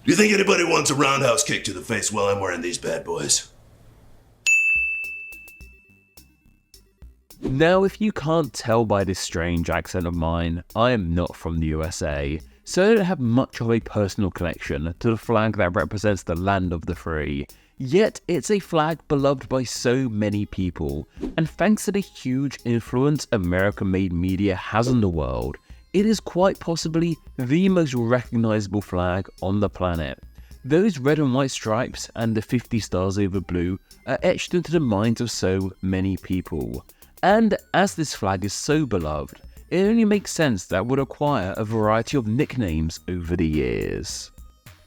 Do you think anybody wants a roundhouse kick to the face while I'm wearing these bad boys? Now, if you can't tell by this strange accent of mine, I am not from the USA, so I don't have much of a personal connection to the flag that represents the land of the free. Yet, it's a flag beloved by so many people, and thanks to the huge influence American-made media has on the world, it is quite possibly the most recognizable flag on the planet. Those red and white stripes and the 50 stars over blue are etched into the minds of so many people. And as this flag is so beloved, it only makes sense that it would acquire a variety of nicknames over the years.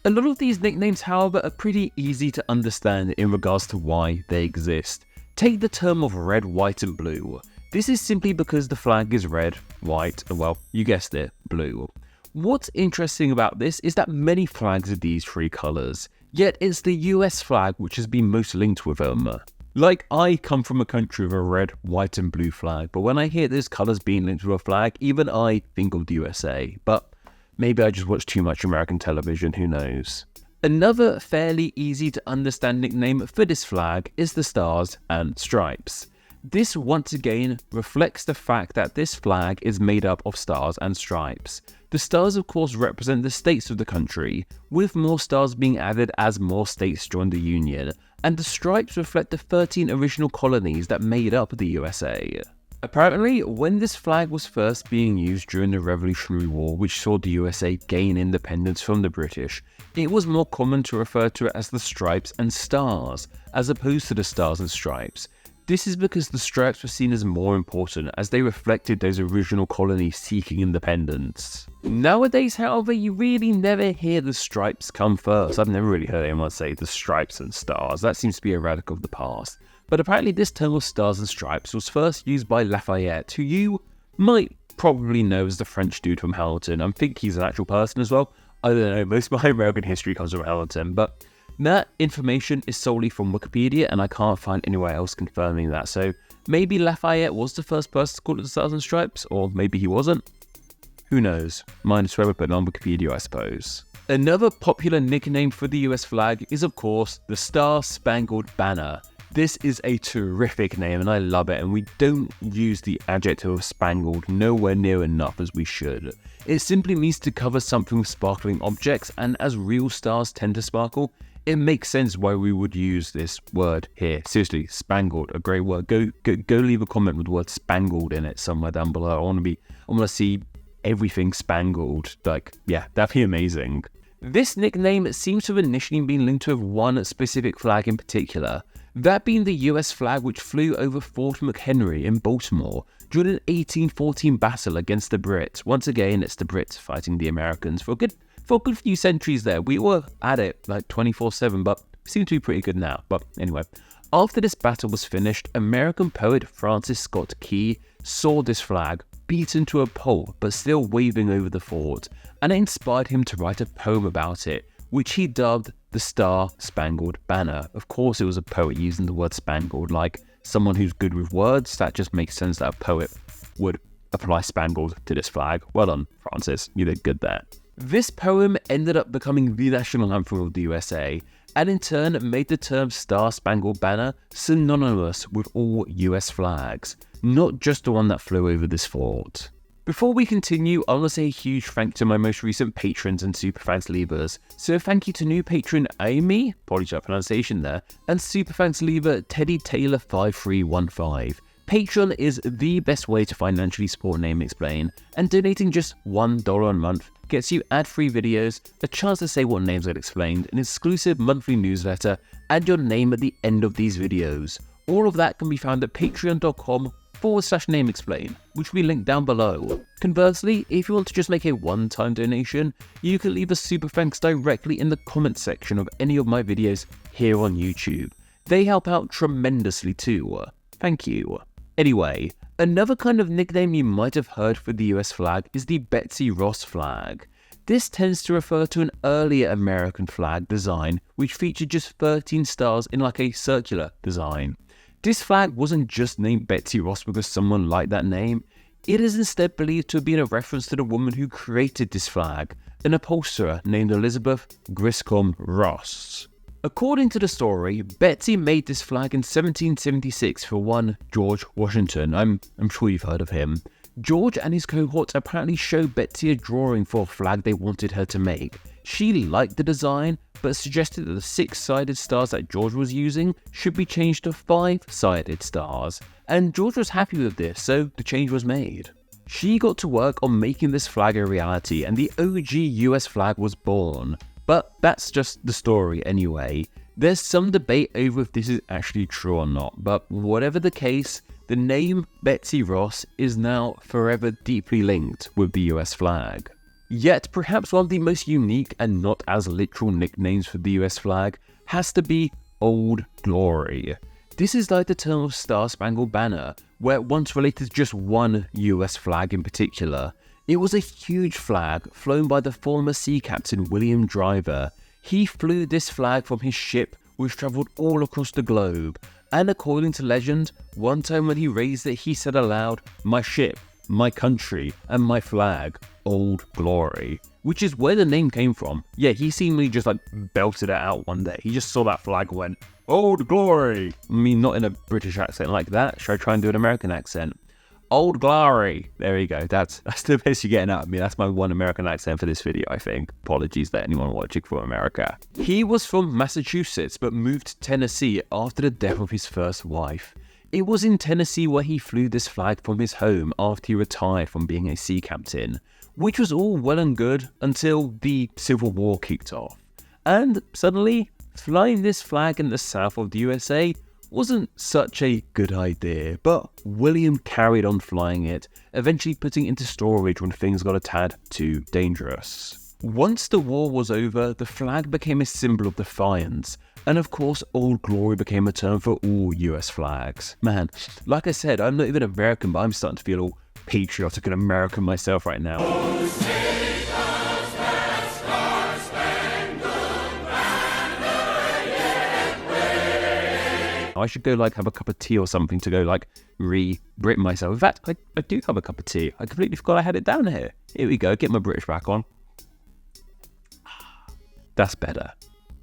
A lot of these nicknames, however, are pretty easy to understand in regards to why they exist. Take the term of red, white and blue. This is simply because the flag is red, white, and well, you guessed it, blue. What's interesting about this is that many flags are these three colours, yet it's the US flag which has been most linked with them. Like, I come from a country with a red, white and blue flag, but when I hear those colours being linked with a flag, even I think of the USA. But maybe I just watch too much American television, who knows. Another fairly easy to understand nickname for this flag is the Stars and Stripes. This once again reflects the fact that this flag is made up of stars and stripes. The stars of course represent the states of the country, with more stars being added as more states joined the Union, and the stripes reflect the 13 original colonies that made up the USA. Apparently, when this flag was first being used during the Revolutionary War, which saw the USA gain independence from the British, it was more common to refer to it as the stripes and stars, as opposed to the stars and stripes. This is because the stripes were seen as more important as they reflected those original colonies seeking independence. Nowadays, however, you really never hear the stripes come first. I've never really heard anyone say the stripes and stars. That seems to be a relic of the past. But apparently this term of stars and stripes was first used by Lafayette, who you might probably know as the French dude from Hamilton. I think he's an actual person as well. I don't know, most of my American history comes from Hamilton, but that information is solely from Wikipedia and I can't find anywhere else confirming that. So maybe Lafayette was the first person to call it the Stars and Stripes, or maybe he wasn't. Who knows? Minus whoever put it on Wikipedia, I suppose. Another popular nickname for the US flag is of course the Star Spangled Banner. This is a terrific name and I love it, and we don't use the adjective of spangled nowhere near enough as we should. It simply means to cover something with sparkling objects, and as real stars tend to sparkle, it makes sense why we would use this word here. Seriously, spangled, a great word. Go leave a comment with the word spangled in it somewhere down below. I want to see everything spangled. Like, yeah, that'd be amazing. This nickname seems to have initially been linked with one specific flag in particular, that being the US flag which flew over Fort McHenry in Baltimore during an 1814 battle against the Brits. Once again, it's the Brits fighting the Americans for a good few centuries there. We were at it like 24/7, but seem to be pretty good now. But anyway, after this battle was finished, American poet Francis Scott Key saw this flag beaten to a pulp but still waving over the fort, and it inspired him to write a poem about it, which he dubbed the Star Spangled Banner. Of course, it was a poet using the word spangled, like someone who's good with words. That just makes sense that a poet would apply spangled to this flag. Well done, Francis, you did good there. This poem ended up becoming the national anthem of the USA, and in turn made the term Star Spangled Banner synonymous with all US flags, not just the one that flew over this fort. Before we continue, I want to say a huge thank you to my most recent patrons and superfans leavers. So thank you to new patron Amy, apologies for pronunciation there, and superfans leaver Teddy Taylor 5315. Patreon is the best way to financially support Name Explain, and donating just $1 a month gets you ad-free videos, a chance to say what names I'd explained, an exclusive monthly newsletter, and your name at the end of these videos. All of that can be found at patreon.com/Name Explain, which will be linked down below. Conversely, if you want to just make a one-time donation, you can leave a super thanks directly in the comment section of any of my videos here on YouTube. They help out tremendously too. Thank you. Anyway, another kind of nickname you might have heard for the US flag is the Betsy Ross flag. This tends to refer to an earlier American flag design which featured just 13 stars in like a circular design. This flag wasn't just named Betsy Ross because someone liked that name. It is instead believed to have been a reference to the woman who created this flag, an upholsterer named Elizabeth Griscom Ross. According to the story, Betsy made this flag in 1776 for one George Washington. I'm sure you've heard of him. George and his cohorts apparently showed Betsy a drawing for a flag they wanted her to make. She liked the design, but suggested that the 6-sided stars that George was using should be changed to 5-sided stars. And George was happy with this, so the change was made. She got to work on making this flag a reality, and the OG US flag was born. But that's just the story anyway. There's some debate over if this is actually true or not, but whatever the case, the name Betsy Ross is now forever deeply linked with the US flag. Yet perhaps one of the most unique and not as literal nicknames for the US flag has to be Old Glory. This is like the term of Star Spangled Banner, where it once related to just one US flag in particular. It was a huge flag flown by the former sea captain William Driver. He flew this flag from his ship, which travelled all across the globe. And according to legend, one time when he raised it, he said aloud, "My ship, my country, and my flag, Old Glory." Which is where the name came from. Yeah, he seemingly just belted it out one day. He just saw that flag and went, "Old Glory." I mean, not in a British accent like that. Should I try and do an American accent? Old Glory. There you go. That's the best you're getting out of me. That's my one American accent for this video, I think. Apologies to anyone watching from America. He was from Massachusetts, but moved to Tennessee after the death of his first wife. It was in Tennessee where he flew this flag from his home after he retired from being a sea captain, which was all well and good until the Civil War kicked off. And suddenly, flying this flag in the south of the USA wasn't such a good idea, but William carried on flying it, eventually putting it into storage when things got a tad too dangerous. Once the war was over, the flag became a symbol of defiance, and of course Old Glory became a term for all US flags. Man, like I said, I'm not even American, but I'm starting to feel all patriotic and American myself right now. I should go have a cup of tea or something to go re-Brit myself. In fact, I do have a cup of tea. I completely forgot I had it down here. Here we go, get my British back on. That's better.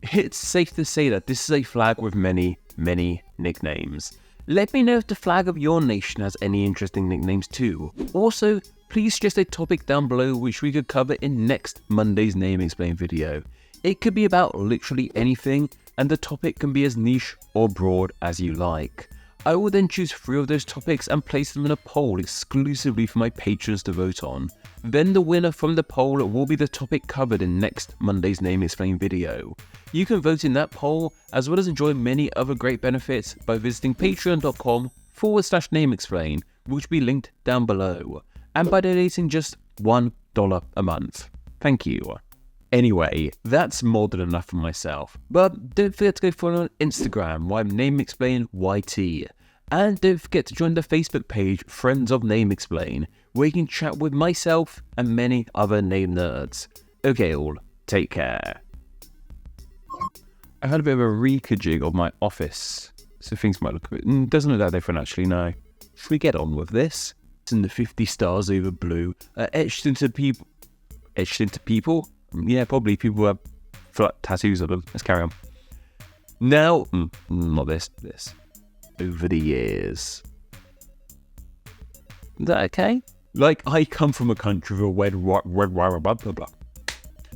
It's safe to say that this is a flag with many, many nicknames. Let me know if the flag of your nation has any interesting nicknames too. Also, please suggest a topic down below which we could cover in next Monday's Name Explain video. It could be about literally anything, and the topic can be as niche or broad as you like. I will then choose 3 of those topics and place them in a poll exclusively for my patrons to vote on. Then the winner from the poll will be the topic covered in next Monday's Name Explain video. You can vote in that poll as well as enjoy many other great benefits by visiting patreon.com/nameexplain, which will be linked down below, and by donating just $1 a month. Thank you. Anyway, that's more than enough for myself, but don't forget to go follow on Instagram, where I'm NameExplainYT, and don't forget to join the Facebook page Friends of Name Explain, where you can chat with myself and many other name nerds. Okay all, take care. I had a bit of a rekajig of my office, so things might look a bit, doesn't look that different actually, no. Should we get on with this? And the 50 stars over blue are etched into people? Yeah, probably people who have tattoos of them. Let's carry on. Now, not this. Over the years. Is that okay? I come from a country with a red, blah, blah, blah.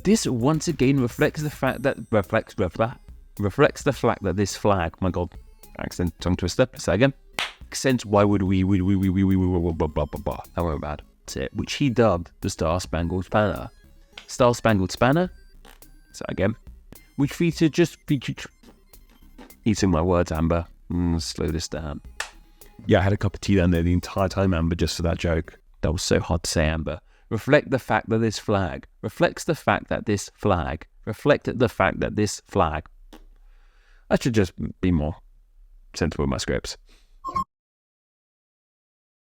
This once again reflects the fact that this flag, my god, accent, tongue twister, say again. Accent, why would we, blah, blah, blah, blah. That won't bad. That's it. Which he dubbed the Star Spangled Banner. Star Spangled Spanner, so again, which featured eating my words, Amber. Slow this down. Yeah, I had a cup of tea down there the entire time, Amber, just for that joke. That was so hard to say, Amber. Reflect the fact that this flag reflects the fact that this flag reflected the fact that this flag. I should just be more sensible with my scripts.